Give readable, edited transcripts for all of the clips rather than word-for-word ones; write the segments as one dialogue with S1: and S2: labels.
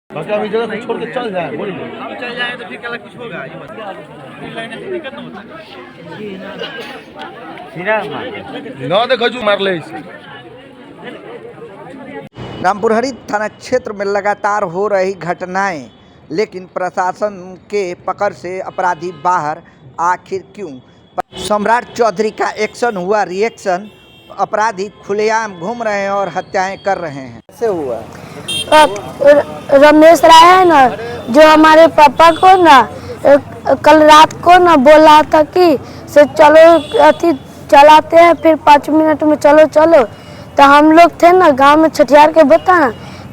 S1: बाकी अभी जगह से छोड़ के चल जाए, बोलिए
S2: हम चल जाए तो फिर क्या कुछ होगा, ये मत दिक्कत ना होता
S1: ना देखो जो मार ले इसे।
S3: रामपुरहरी थाना क्षेत्र में लगातार हो रही घटनाएं, लेकिन प्रशासन के पकड़ से अपराधी बाहर आखिर क्यों? सम्राट चौधरी का एक्शन हुआ रिएक्शन, अपराधी खुलेआम घूम रहे हैं और हत्याएं कर रहे हैं। कैसे हुआ?
S4: रमेश राय है ना, जो हमारे पापा को ना कल रात को ना बोला था कि से चलो अथी चलाते हैं, फिर 5 मिनट में चलो चलो। तो हम लोग थे ना गांव में छठियार के बता ना,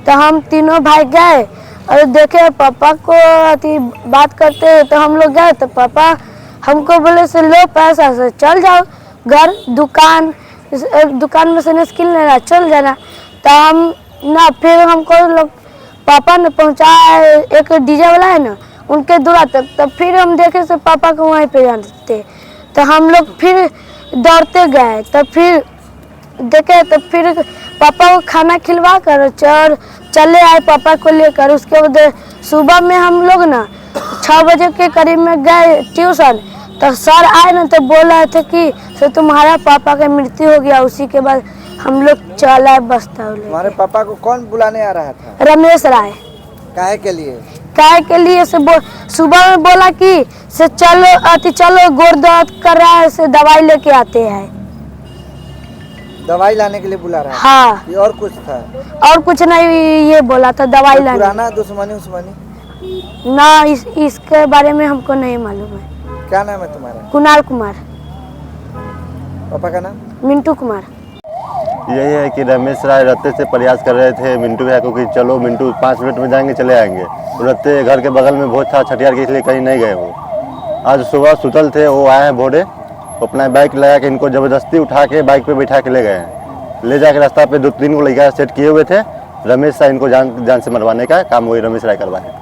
S4: तो हम तीनों भाई गए और देखे पापा को अथी बात करते, तो हम लोग गए तो पापा हमको बोले से लो पैसा से चल जाओ घर, दुकान में से स्किल लेना चल जाना। तो हम ना फिर हमको लोग पापा ने पहुंचाया एक डीजे वाला है ना उनके दूरा तक। तब फिर हम देखे से पापा को वहीं पे जानते, तो हम लोग फिर दौड़ते गए। तब फिर देखे तो फिर पापा को खाना खिलवा कर चले आए पापा को लेकर। उसके बाद सुबह में हम लोग ना 6 बजे के करीब में गए ट्यूशन, तो सर आए ना तो बोल रहे थे कि सर तुम्हारा पापा का मृत्यु हो गया। उसी के बाद हम लोग चला बस्ता।
S3: हमारे पापा को कौन बुलाने आ रहा था?
S4: रमेश राय।
S3: काहे के लिए?
S4: काहे के लिए से सुबह में बोला कि से चलो गोड़ दर्द कर रहा है, से दवाई लेके आते हैं।
S3: दवाई लाने के लिए बुला रहा है?
S4: हाँ।
S3: ये और कुछ था?
S4: और कुछ नहीं, ये बोला था दवाई लाने।
S3: पुराना दुश्मनी
S4: ना, इसके बारे में हमको नहीं मालूम है।
S3: क्या नाम है तुम्हारा?
S4: कुणाल कुमार।
S3: पापा का नाम?
S4: मिंटू कुमार।
S5: यही है कि रमेश राय रत्ते से प्रयास कर रहे थे मिंटू भैया को कि चलो मिंटू 5 मिनट में जाएंगे चले आएंगे। रत्ते घर के बगल में भोज था छठियार के, इसलिए कहीं नहीं गए वो। आज सुबह सुतल थे, वो आए हैं भोरे, अपना बाइक लगा के इनको ज़बरदस्ती उठा के बाइक पे बैठा के ले गए हैं। ले जाके रास्ता पे 2-3 को लड़का सेट किए हुए थे। रमेश राय इनको जान से मरवाने का काम वही रमेश राय करवाए।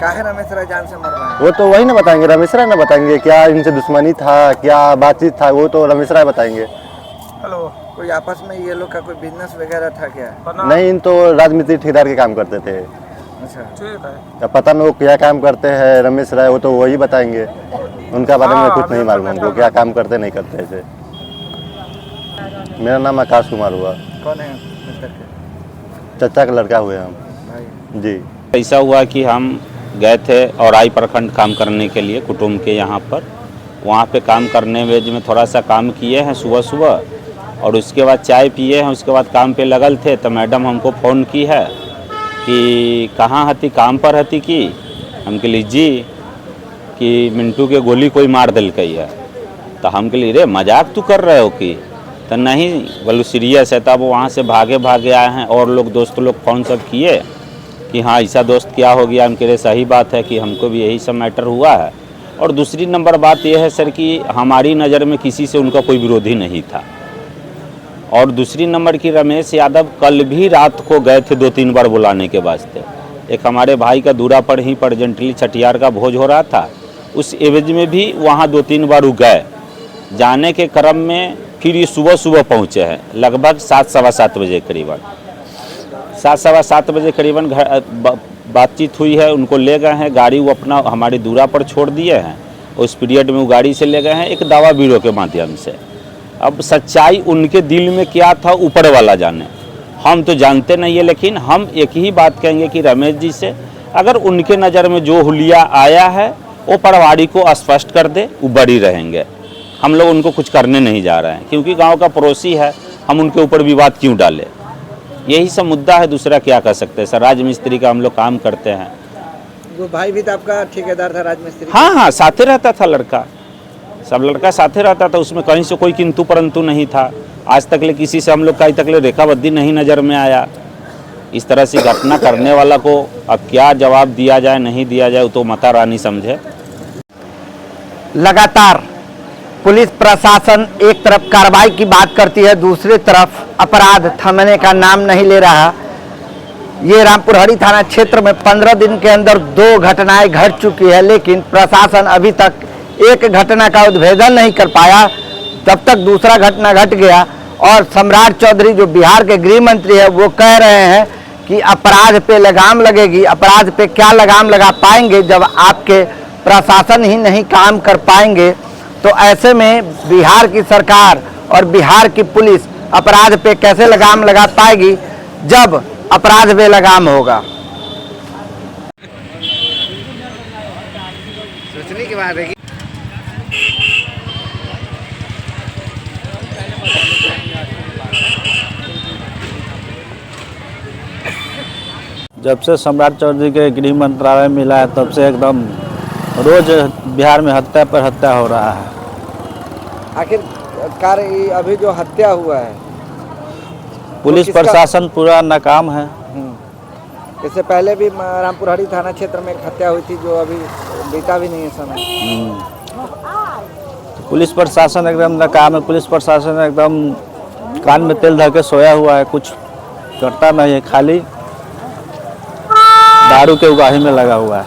S3: काहे रमेश राय जान से मरवाए?
S5: वो तो वही ना बताएंगे, रमेश राय ना बताएंगे क्या इनसे दुश्मनी था, क्या बातचीत था, वो तो रमेश राय बताएंगे।
S3: हेलो, कोई आपस में ये लोग का कोई बिजनेस वगैरह था क्या?
S5: नहीं, इन तो राजमिस्त्री ठेकेदार के काम करते थे।
S3: अच्छा, ठीक है।
S5: तो पता नहीं वो क्या काम करते हैं रमेश राय, वो तो वही बताएंगे। उनका बारे में कुछ नहीं मालूम हमको, क्या काम करते नहीं करते ऐसे। मेरा नाम आकाश कुमार हुआ।
S3: कौन है?
S5: चचा का लड़का हुए हम
S3: भाई
S5: जी।
S6: ऐसा हुआ कि हम गए थे और आई प्रखंड काम करने के लिए कुटुंब के यहाँ पर। वहाँ पे काम करने में थोड़ा सा काम किए हैं सुबह सुबह, और उसके बाद चाय पिए हैं। उसके बाद काम पे लगल थे तो मैडम हमको फ़ोन की है कि कहाँ हती, काम पर हती कि हम कहली जी कि मिंटू के गोली कोई मार दिल कही है। तो हम कहली रे मजाक तू कर रहे हो कि? तो नहीं बोलो सीरियस है। तब वहाँ से भागे आए हैं और लोग दोस्त लोग फ़ोन सब किए कि हाँ ऐसा दोस्त क्या हो गया। हम कह रहे सही बात है कि हमको भी यही सब मैटर हुआ है। और दूसरी नंबर बात यह है सर कि हमारी नज़र में किसी से उनका कोई विरोधी नहीं था। और दूसरी नंबर की रमेश यादव कल भी रात को गए थे 2-3 बार बुलाने के वास्ते। एक हमारे भाई का दूरा पर ही प्रजेंटली छठियार का भोज हो रहा था, उस एवज में भी वहाँ 2-3 बार गए। जाने के क्रम में फिर ये सुबह पहुँचे हैं, लगभग 7-7:15 बजे करीबन। 7-7 बजे करीबन बातचीत हुई है। उनको ले गए हैं, गाड़ी वो अपना हमारे दूरा पर छोड़ दिए हैं। उस पीरियड में वो गाड़ी से ले गए हैं एक दवा ब्यूरो के माध्यम से। अब सच्चाई उनके दिल में क्या था ऊपर वाला जाने, हम तो जानते नहीं है। लेकिन हम एक ही बात कहेंगे कि रमेश जी से अगर उनके नज़र में जो हुलिया आया है वो परिवारी को स्पष्ट कर दे, वो बरी रहेंगे। हम लोग उनको कुछ करने नहीं जा रहे हैं, क्योंकि गांव का पड़ोसी है, हम उनके ऊपर विवाद क्यों डालें। यही सब मुद्दा है, दूसरा क्या कर सकते हैं सर। राजमिस्त्री का हम लोग काम करते हैं।
S3: वो भाई भी तो आपका ठेकेदार था राजमिस्त्री?
S6: हाँ, साथे रहता था लड़का, सब लड़का साथे रहता था। उसमें कहीं से कोई किंतु परंतु नहीं था। आज तक ले किसी से हम लोग का आज तक ले रेखाबद्दी नहीं नज़र में आया। इस तरह से घटना करने वाला को अब क्या जवाब दिया जाए नहीं दिया जाए, वो तो माता रानी समझे।
S3: लगातार पुलिस प्रशासन एक तरफ कार्रवाई की बात करती है, दूसरी तरफ अपराध थमने का नाम नहीं ले रहा। ये रामपुरहरी थाना क्षेत्र में 15 दिन के अंदर 2 घटनाएं घट चुकी है, लेकिन प्रशासन अभी तक एक घटना का उद्भेदन नहीं कर पाया। तब तक दूसरा घटना घट गया और सम्राट चौधरी जो बिहार के गृह मंत्री है वो कह रहे हैं कि कि अपराध पे लगाम लगेगी। अपराध पे क्या लगाम लगा पाएंगे जब आपके प्रशासन ही नहीं काम कर पाएंगे। तो ऐसे में बिहार की सरकार और बिहार की पुलिस अपराध पे कैसे लगाम लगा पाएगी जब अपराध पे लगाम होगा।
S2: सोचने की बात है कि
S7: जब से सम्राट चौधरी के गृह मंत्रालय मिला है तब से एकदम रोज बिहार में हत्या पर हत्या हो रहा है।
S3: आखिरकार अभी जो हत्या हुआ है
S7: पुलिस प्रशासन पूरा नाकाम है।
S3: इससे पहले भी रामपुरहरी थाना क्षेत्र में एक हत्या हुई थी जो अभी बीता भी नहीं है समय।
S7: पुलिस प्रशासन एकदम नाकाम है। पुलिस प्रशासन एकदम कान में तेल धर के सोया हुआ है, कुछ करता नहीं है, खाली दारू के उगाही में लगा हुआ है।